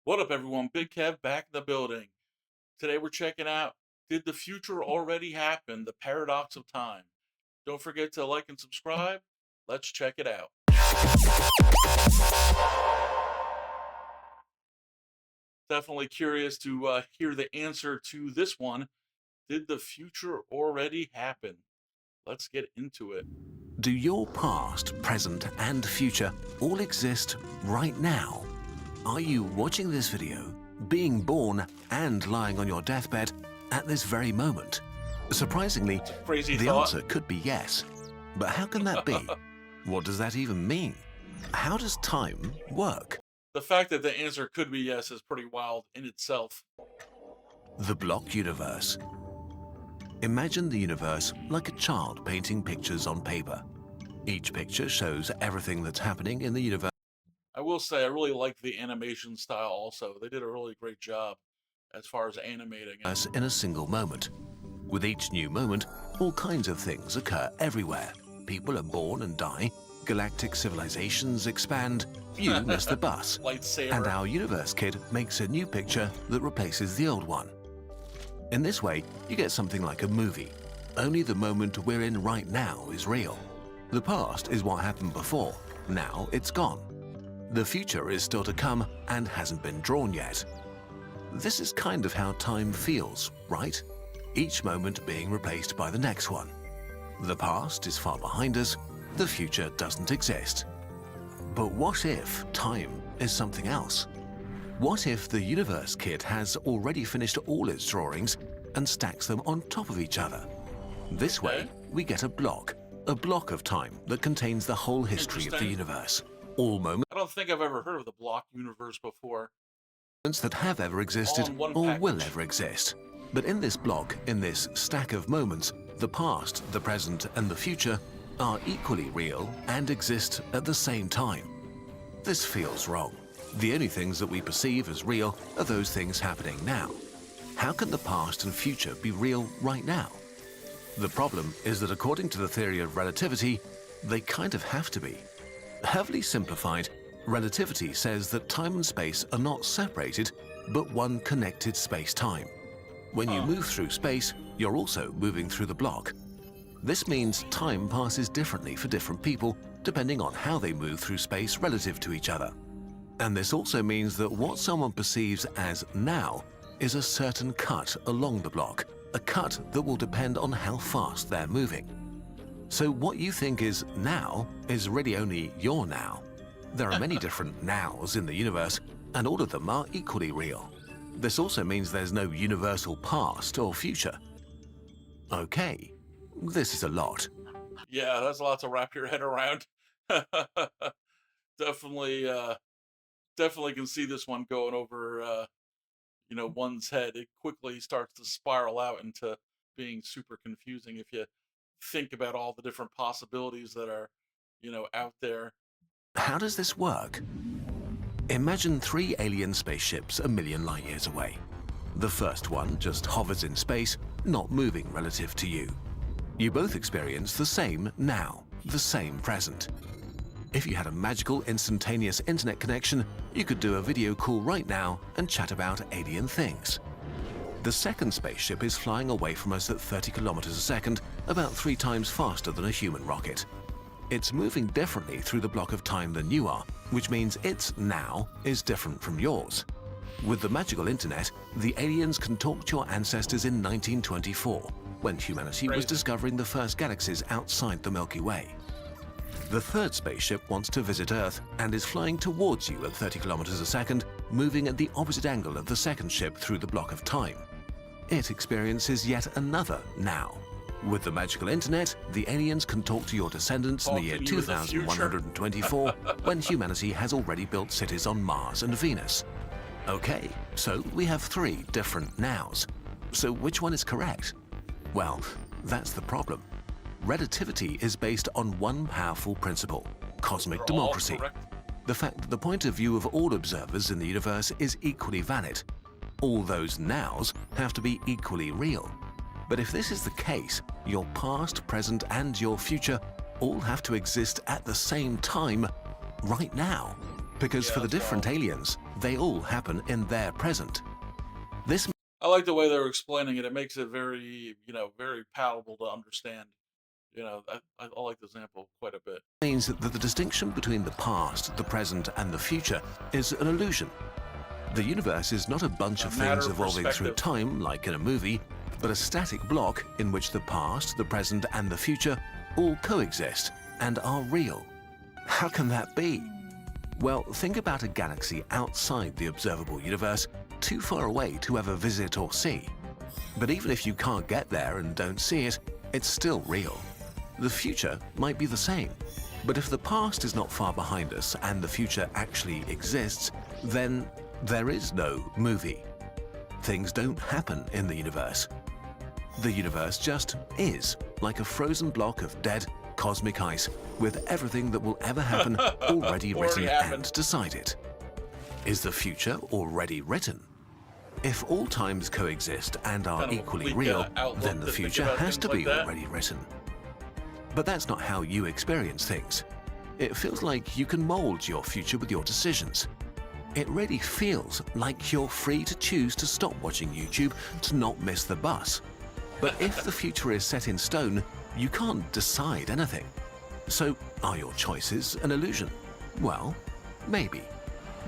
What up, everyone? Big Kev back in the building. Today we're checking out Did the Future Already Happen? The Paradox of Time. Don't forget to like and subscribe. Let's check it out. Definitely curious to hear the answer to this one. Did the future already happen? Let's get into it. Do your past, present, and future all exist right now? Are you watching this video, being born, and lying on your deathbed at this very moment? Surprisingly, Crazy the thought. answer could be yes. But how can that be? What does that even mean? How does time work? The fact that the answer could be yes is pretty wild in itself. The block universe. Imagine the universe like a child painting pictures on paper. Each picture shows everything that's happening in the universe I will say I really like the animation style also. They did a really great job as far as animating it. in a single moment. With each new moment, all kinds of things occur everywhere. People are born and die, galactic civilizations expand, you miss the bus, Lightsaber. and our universe kid makes a new picture that replaces the old one. In this way, you get something like a movie. Only the moment we're in right now is real. The past is what happened before, now it's gone. The future is still to come and hasn't been drawn yet. This is kind of how time feels, right? Each moment being replaced by the next one. The past is far behind us, the future doesn't exist. But what if time is something else? What if the universe kid has already finished all its drawings and stacks them on top of each other? This way, we get a block of time that contains the whole history of the universe. All moments I don't think I've ever heard of the block universe before. that have ever existed in one or will package. ever exist. But in this block, in this stack of moments, the past, the present, and the future are equally real and exist at the same time. This feels wrong. The only things that we perceive as real are those things happening now. How can the past and future be real right now? The problem is that according to the theory of relativity, they kind of have to be. Heavily simplified, relativity says that time and space are not separated, but one connected space-time. When you move through space, you're also moving through the block. This means time passes differently for different people, depending on how they move through space relative to each other. And this also means that what someone perceives as now is a certain cut along the block, a cut that will depend on how fast they're moving. So what you think is now is really only your now. There are many different nows in the universe, and all of them are equally real. This also means there's no universal past or future. Okay, this is a lot. Yeah, that's a lot to wrap your head around. Definitely, definitely can see this one going over, one's head. It quickly starts to spiral out into being super confusing if you think about all the different possibilities that are, out there. How does this work? Imagine 3 alien spaceships a million light years away. The first one just hovers in space, not moving relative to you. You both experience the same now, the same present. If you had a magical instantaneous internet connection, you could do a video call right now and chat about alien things. The second spaceship is flying away from us at 30 kilometers a second, about 3 times faster than a human rocket. It's moving differently through the block of time than you are, which means its now is different from yours. With the magical internet, the aliens can talk to your ancestors in 1924, when humanity was discovering the first galaxies outside the Milky Way. The third spaceship wants to visit Earth and is flying towards you at 30 kilometers a second, moving at the opposite angle of the second ship through the block of time. It experiences yet another now. With the magical internet, the aliens can talk to your descendants in the year 2124, when humanity has already built cities on Mars and Venus. Okay, so we have 3 different nows. So which one is correct? Well, that's the problem. Relativity is based on one powerful principle: cosmic democracy. The fact that the point of view of all observers in the universe is equally valid. All those nows have to be equally real. But if this is the case, your past, present, and your future all have to exist at the same time right now. Because for the different aliens, they all happen in their present. This I like the way they're explaining it. It makes it very, very palatable to understand. I like the example quite a bit. means that the distinction between the past, the present, and the future is an illusion. The universe is not a bunch of matter things of evolving through perspective. time like in a movie, but a static block in which the past, the present, and the future all coexist and are real. How can that be? Well, think about a galaxy outside the observable universe, too far away to ever visit or see. But even if you can't get there and don't see it, it's still real. The future might be the same, but if the past is not far behind us and the future actually exists, then there is no movie. Things don't happen in the universe. The universe just is, like a frozen block of dead cosmic ice with everything that will ever happen already written happened. and decided. Is the future already written? If all times coexist and are Kind of equally bleak, real, outlook then the to think future about has things to like be that. already written. But that's not how you experience things. It feels like you can mold your future with your decisions. It really feels like you're free to choose to stop watching YouTube to not miss the bus. But if the future is set in stone, you can't decide anything. So are your choices an illusion? Well, maybe.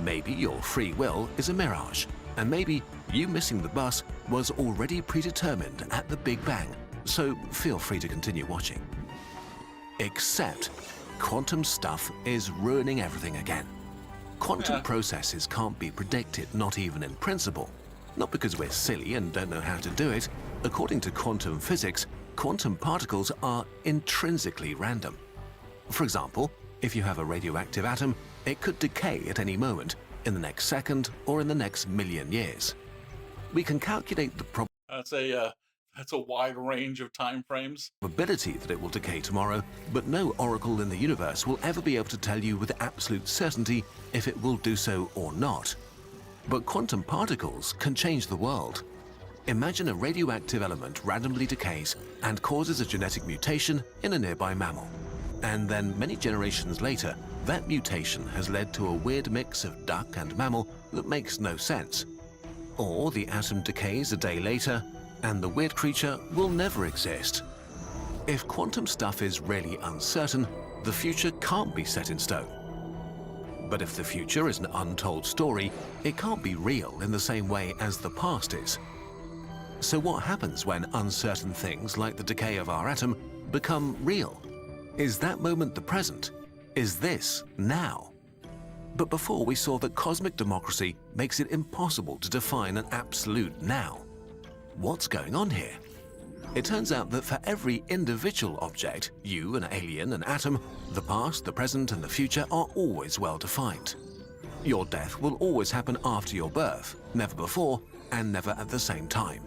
Maybe your free will is a mirage, and maybe you missing the bus was already predetermined at the Big Bang, so feel free to continue watching. Except quantum stuff is ruining everything again. Quantum processes can't be predicted, not even in principle. Not because we're silly and don't know how to do it. According to quantum physics, quantum particles are intrinsically random. For example, if you have a radioactive atom, it could decay at any moment, in the next second or in the next million years. We can calculate the That's a wide range of time frames. probability that it will decay tomorrow, but no oracle in the universe will ever be able to tell you with absolute certainty if it will do so or not. But quantum particles can change the world. Imagine a radioactive element randomly decays and causes a genetic mutation in a nearby mammal. And then many generations later, that mutation has led to a weird mix of duck and mammal that makes no sense. Or the atom decays a day later, and the weird creature will never exist. If quantum stuff is really uncertain, the future can't be set in stone. But if the future is an untold story, it can't be real in the same way as the past is. So what happens when uncertain things like the decay of our atom become real? Is that moment the present? Is this now? But before we saw that cosmic democracy makes it impossible to define an absolute now. What's going on here? It turns out that for every individual object, you, an alien, an atom, the past, the present, and the future are always well defined. Your death will always happen after your birth, never before, and never at the same time.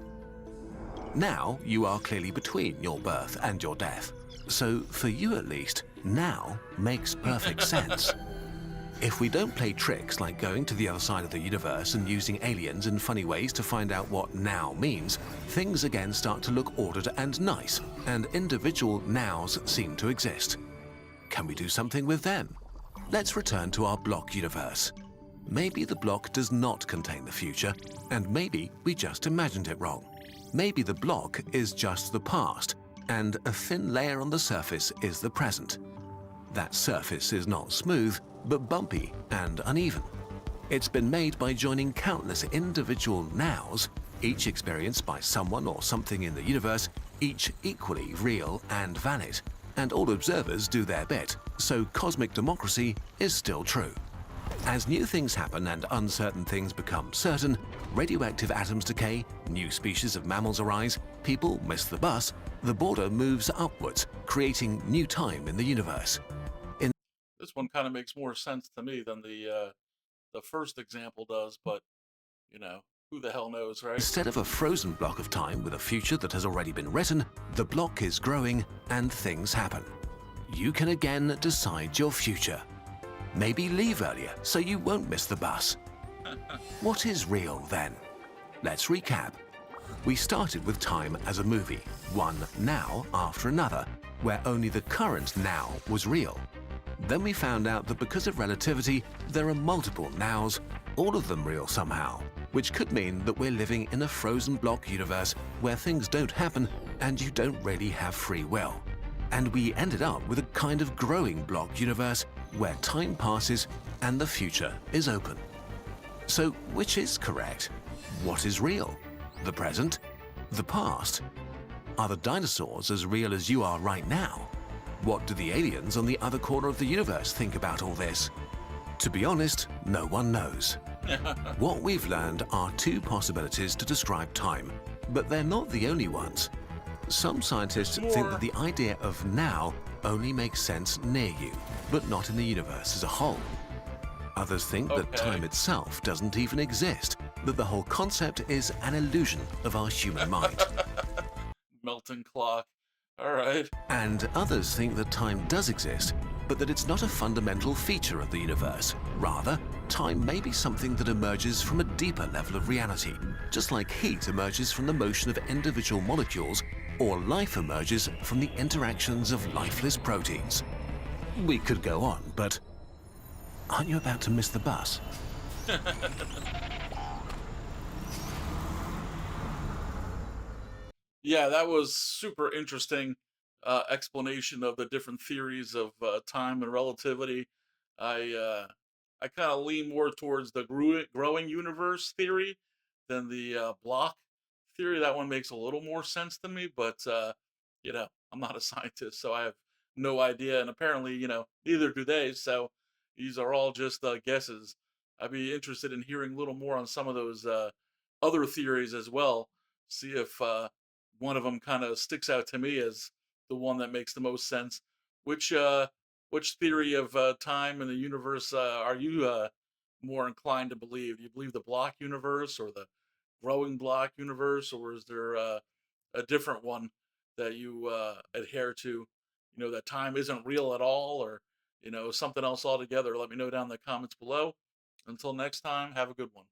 Now, you are clearly between your birth and your death. So, for you at least, now makes perfect sense. If we don't play tricks like going to the other side of the universe and using aliens in funny ways to find out what now means, things again start to look ordered and nice, and individual nows seem to exist. Can we do something with them? Let's return to our block universe. Maybe the block does not contain the future, and maybe we just imagined it wrong. Maybe the block is just the past, and a thin layer on the surface is the present. That surface is not smooth, but bumpy and uneven. It's been made by joining countless individual nows, each experienced by someone or something in the universe, each equally real and valid. And all observers do their bit, so cosmic democracy is still true. As new things happen and uncertain things become certain, radioactive atoms decay, new species of mammals arise, people miss the bus, the border moves upwards, creating new time in the universe. This one kind of makes more sense to me than the first example does, but who the hell knows, right? Instead of a frozen block of time with a future that has already been written, the block is growing and things happen. You can again decide your future. Maybe leave earlier so you won't miss the bus. What is real then? Let's recap. We started with time as a movie, one now after another, where only the current now was real. Then we found out that because of relativity, there are multiple nows, all of them real somehow, which could mean that we're living in a frozen block universe where things don't happen and you don't really have free will. And we ended up with a kind of growing block universe where time passes and the future is open. So which is correct? What is real? The present? The past? Are the dinosaurs as real as you are right now? What do the aliens on the other corner of the universe think about all this? To be honest, no one knows. What we've learned are two possibilities to describe time, but they're not the only ones. Some scientists think that the idea of now only makes sense near you, but not in the universe as a whole. Others think that time itself doesn't even exist, that the whole concept is an illusion of our human mind. Melting clock. All right. And others think that time does exist, but that it's not a fundamental feature of the universe. Rather, time may be something that emerges from a deeper level of reality, just like heat emerges from the motion of individual molecules, or life emerges from the interactions of lifeless proteins. We could go on, but aren't you about to miss the bus? Yeah, that was super interesting explanation of the different theories of time and relativity. I kind of lean more towards the growing universe theory than the block theory. That one makes a little more sense to me, but I'm not a scientist, so I have no idea. And apparently, neither do they. So these are all just guesses. I'd be interested in hearing a little more on some of those other theories as well. See if one of them kind of sticks out to me as the one that makes the most sense. Which which theory of time and the universe are you more inclined to believe? Do you believe the block universe or the growing block universe, or is there a different one that you adhere to? That time isn't real at all, or something else altogether. Let me know down in the comments below. Until next time, have a good one.